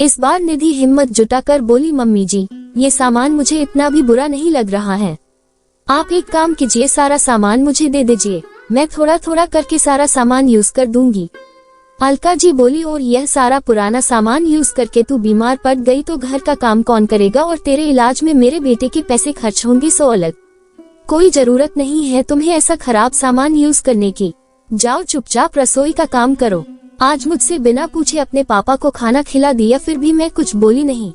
इस बार निधि हिम्मत जुटाकर बोली, मम्मी जी, ये सामान मुझे इतना भी बुरा नहीं लग रहा है। आप एक काम कीजिए, सारा सामान मुझे दे दीजिए, मैं थोड़ा थोड़ा करके सारा सामान यूज कर दूंगी। अलका जी बोली, और यह सारा पुराना सामान यूज करके तू बीमार पड़ गई तो घर का काम कौन करेगा, और तेरे इलाज में मेरे बेटे के पैसे खर्च होंगे, सो अलग। कोई जरूरत नहीं है तुम्हें ऐसा खराब सामान यूज करने की। जाओ चुपचाप रसोई का काम करो। आज मुझसे बिना पूछे अपने पापा को खाना खिला दिया, फिर भी मैं कुछ बोली नहीं।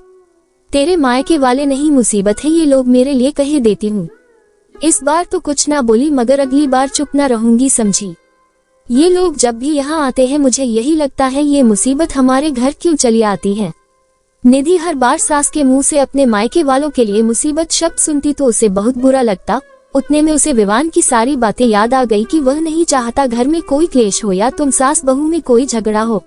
तेरे मायके वाले नहीं मुसीबत है ये लोग, मेरे लिए कह देती हूँ। इस बार तो कुछ ना बोली, मगर अगली बार चुप ना रहूंगी, समझी। ये लोग जब भी यहाँ आते हैं मुझे यही लगता है ये मुसीबत हमारे घर क्यों चली आती है। निधि हर बार सास के मुंह से अपने मायके वालों के लिए मुसीबत शब्द सुनती तो उसे बहुत बुरा लगता। उतने में उसे विवान की सारी बातें याद आ गई कि वह नहीं चाहता घर में कोई क्लेश हो या तुम सास बहू में कोई झगड़ा हो।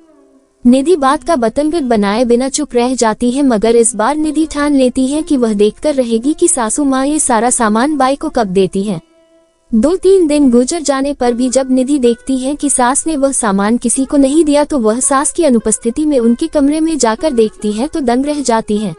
निधि बात का बतंगड़ बनाए बिना चुप रह जाती है, मगर इस बार निधि ठान लेती है कि वह देखकर रहेगी कि सासू माँ ये सारा सामान बाई को कब देती है। 2-3 दिन गुजर जाने पर भी जब निधि देखती है कि सास ने वह सामान किसी को नहीं दिया तो वह सास की अनुपस्थिति में उनके कमरे में जाकर देखती है तो दंग रह जाती है।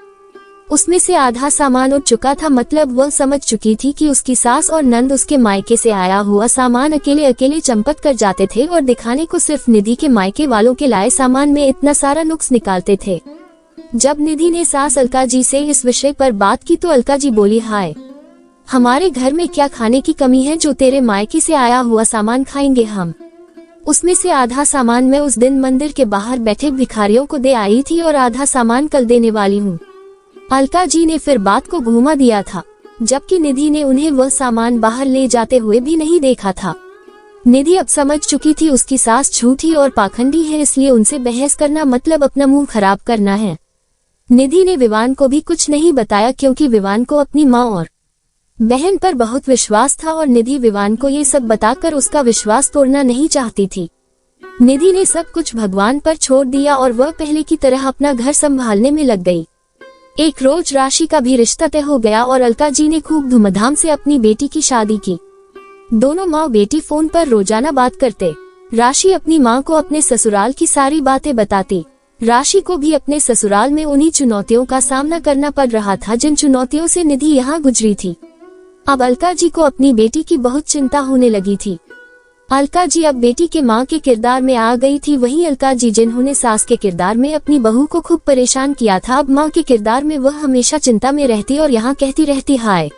उसमें से आधा सामान उठ चुका था, मतलब वह समझ चुकी थी कि उसकी सास और नंद उसके मायके से आया हुआ सामान अकेले अकेले चंपत कर जाते थे और दिखाने को सिर्फ निधि के मायके वालों के लाए सामान में इतना सारा नुक्स निकालते थे। जब निधि ने सास अलका जी से इस विषय पर बात की तो अलका जी बोली, हाय, हमारे घर में क्या खाने की कमी है जो तेरे मायके से आया हुआ सामान खाएंगे हम। उसमें से आधा सामान मैं उस दिन मंदिर के बाहर बैठे भिखारियों को दे आई थी और आधा सामान कल देने वाली हूँ। अलका जी ने फिर बात को घुमा दिया था, जबकि निधि ने उन्हें वह सामान बाहर ले जाते हुए भी नहीं देखा था। निधि अब समझ चुकी थी उसकी सास झूठी और पाखंडी है, इसलिए उनसे बहस करना मतलब अपना मुंह खराब करना है। निधि ने विवान को भी कुछ नहीं बताया क्योंकि विवान को अपनी माँ और बहन पर बहुत विश्वास था और निधि विवान को ये सब बताकर उसका विश्वास तोड़ना नहीं चाहती थी। निधि ने सब कुछ भगवान पर छोड़ दिया और वह पहले की तरह अपना घर संभालने में लग गई। एक रोज राशि का भी रिश्ता तय हो गया और अलका जी ने खूब धूमधाम से अपनी बेटी की शादी की। दोनों माँ बेटी फोन पर रोजाना बात करते। राशि अपनी माँ को अपने ससुराल की सारी बातें बताती। राशि को भी अपने ससुराल में उन्हीं चुनौतियों का सामना करना पड़ रहा था जिन चुनौतियों से निधि यहाँ गुजरी थी। अब अलका जी को अपनी बेटी की बहुत चिंता होने लगी थी। अलका जी अब बेटी के माँ के किरदार में आ गई थी। वहीं अलका जी जिन्होंने सास के किरदार में अपनी बहू को खूब परेशान किया था, अब माँ के किरदार में वह हमेशा चिंता में रहती और यहाँ कहती रहती, हाय,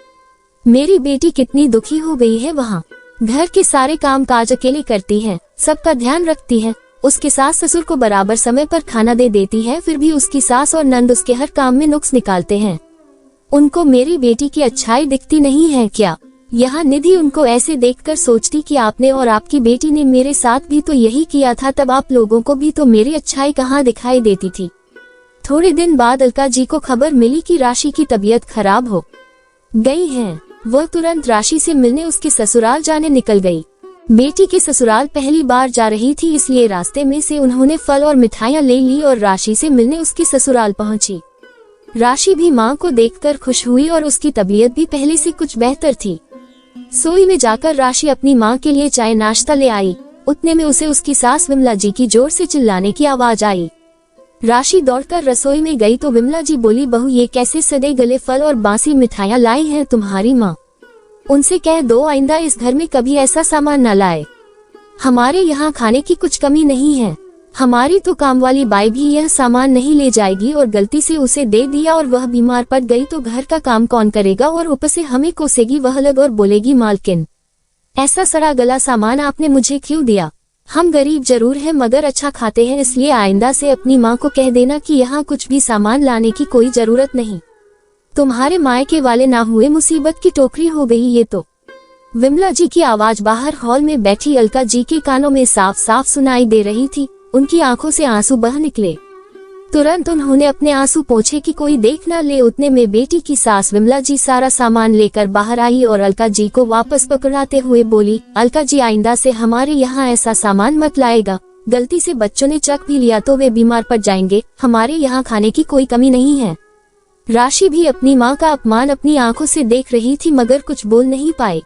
मेरी बेटी कितनी दुखी हो गई है। वहाँ घर के सारे काम काज अकेले करती है, सबका ध्यान रखती है, उसके सास ससुर को बराबर समय पर खाना दे देती है, फिर भी उसकी सास और नंद उसके हर काम में नुक्स निकालते हैं। उनको मेरी बेटी की अच्छाई दिखती नहीं है क्या? यहाँ निधि उनको ऐसे देखकर सोचती कि आपने और आपकी बेटी ने मेरे साथ भी तो यही किया था, तब आप लोगों को भी तो मेरी अच्छाई कहाँ दिखाई देती थी। थोड़े दिन बाद अलका जी को खबर मिली कि राशि की तबीयत खराब हो गई है। वह तुरंत राशि से मिलने उसके ससुराल जाने निकल गई। बेटी के ससुराल पहली बार जा रही थी, इसलिए रास्ते में से उन्होंने फल और मिठाइयाँ ले ली और राशि से मिलने उसके ससुराल पहुँची। राशि भी माँ को देखकर खुश हुई और उसकी तबीयत भी पहले से कुछ बेहतर थी। सोई में जाकर राशि अपनी माँ के लिए चाय नाश्ता ले आई। उतने में उसे उसकी सास विमला जी की जोर से चिल्लाने की आवाज आई। राशि दौड़कर रसोई में गई तो विमला जी बोली, बहू, ये कैसे सड़े गले फल और बासी मिठाइयाँ लाई हैं तुम्हारी माँ? उनसे कह दो आइंदा इस घर में कभी ऐसा सामान न लाए। हमारे यहाँ खाने की कुछ कमी नहीं है। हमारी तो काम वाली बाई भी यह सामान नहीं ले जाएगी और गलती से उसे दे दिया और वह बीमार पड़ गई तो घर का काम कौन करेगा और ऊपर से हमें कोसेगी वह अलग और बोलेगी, मालकिन, ऐसा सड़ा गला सामान आपने मुझे क्यों दिया? हम गरीब जरूर हैं मगर अच्छा खाते हैं, इसलिए आइंदा से अपनी माँ को कह देना कि यहाँ कुछ भी सामान लाने की कोई जरूरत नहीं। तुम्हारे मायके वाले ना हुए, मुसीबत की टोकरी हो गई ये तो। विमला जी की आवाज बाहर हॉल में बैठी अलका जी के कानों में साफ साफ सुनाई दे रही थी। उनकी आंखों से आंसू बह निकले। तुरंत उन्होंने अपने आंसू पोंछे कि कोई देख न ले। उतने में बेटी की सास विमला जी सारा सामान लेकर बाहर आई और अलका जी को वापस पकड़ाते हुए बोली, अलका जी, आइंदा से हमारे यहाँ ऐसा सामान मत लाएगा। गलती से बच्चों ने चख भी लिया तो वे बीमार पड़ जाएंगे। हमारे यहाँ खाने की कोई कमी नहीं है। राशि भी अपनी माँ का अपमान अपनी आंखों से देख रही थी मगर कुछ बोल नहीं पाई।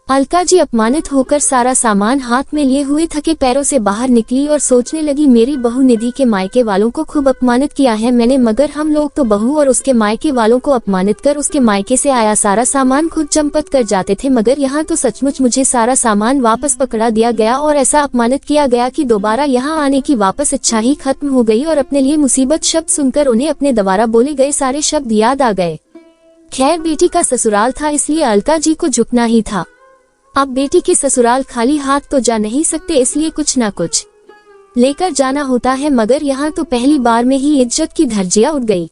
अलका जी अपमानित होकर सारा सामान हाथ में लिए हुए थके पैरों से बाहर निकली और सोचने लगी, मेरी बहू निधि के मायके वालों को खूब अपमानित किया है मैंने, मगर हम लोग तो बहू और उसके मायके वालों को अपमानित कर उसके मायके से आया सारा सामान खुद चंपत कर जाते थे, मगर यहाँ तो सचमुच मुझे सारा सामान वापस पकड़ा दिया गया और ऐसा अपमानित किया गया कि दोबारा यहाँ आने की वापस इच्छा ही खत्म हो गई और अपने लिए मुसीबत शब्द सुनकर उन्हें अपने दोबारा बोले गए सारे शब्द याद आ गए। खैर बेटी का ससुराल था इसलिए अलका जी को झुकना ही था। अब बेटी के ससुराल खाली हाथ तो जा नहीं सकते, इसलिए कुछ न कुछ लेकर जाना होता है, मगर यहाँ तो पहली बार में ही इज्जत की धज्जियां उड़ गई।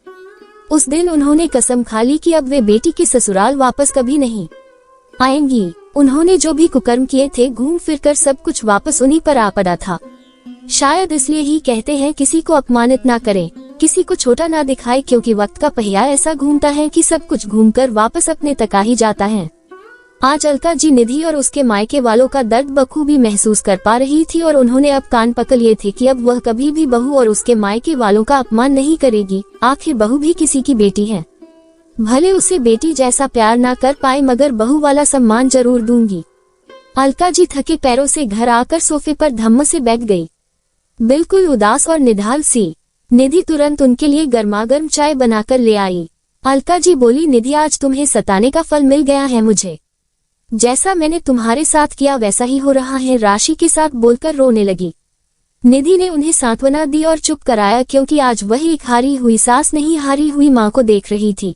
उस दिन उन्होंने कसम खा ली कि अब वे बेटी के ससुराल वापस कभी नहीं आएंगी। उन्होंने जो भी कुकर्म किए थे घूम फिरकर सब कुछ वापस उन्हीं पर आ पड़ा था। शायद इसलिए ही कहते हैं किसी को अपमानित ना करें, किसी को छोटा ना दिखाए, क्योंकि वक्त का पहिया ऐसा घूमता है कि सब कुछ घूमकर वापस अपने तक आ ही जाता है। आज अलका जी निधि और उसके मायके वालों का दर्द बखूबी महसूस कर पा रही थी और उन्होंने अब कान पकड़ लिए थे कि अब वह कभी भी बहू और उसके मायके वालों का अपमान नहीं करेगी। आखिर बहू भी किसी की बेटी है, भले उसे बेटी जैसा प्यार ना कर पाए मगर बहू वाला सम्मान जरूर दूंगी। अलका जी थके पैरों से घर आकर सोफे पर धम्म से बैठ गई, बिल्कुल उदास और निढाल सी। निधि तुरंत उनके लिए गर्मागर्म चाय बनाकर ले आई। अलका जी बोली, निधि आज तुम्हें सताने का फल मिल गया है मुझे, जैसा मैंने तुम्हारे साथ किया वैसा ही हो रहा है, राशि के साथ बोलकर रोने लगी। निधि ने उन्हें सांत्वना दी और चुप कराया, क्योंकि आज वह एक हारी हुई सास नहीं हारी हुई मां को देख रही थी।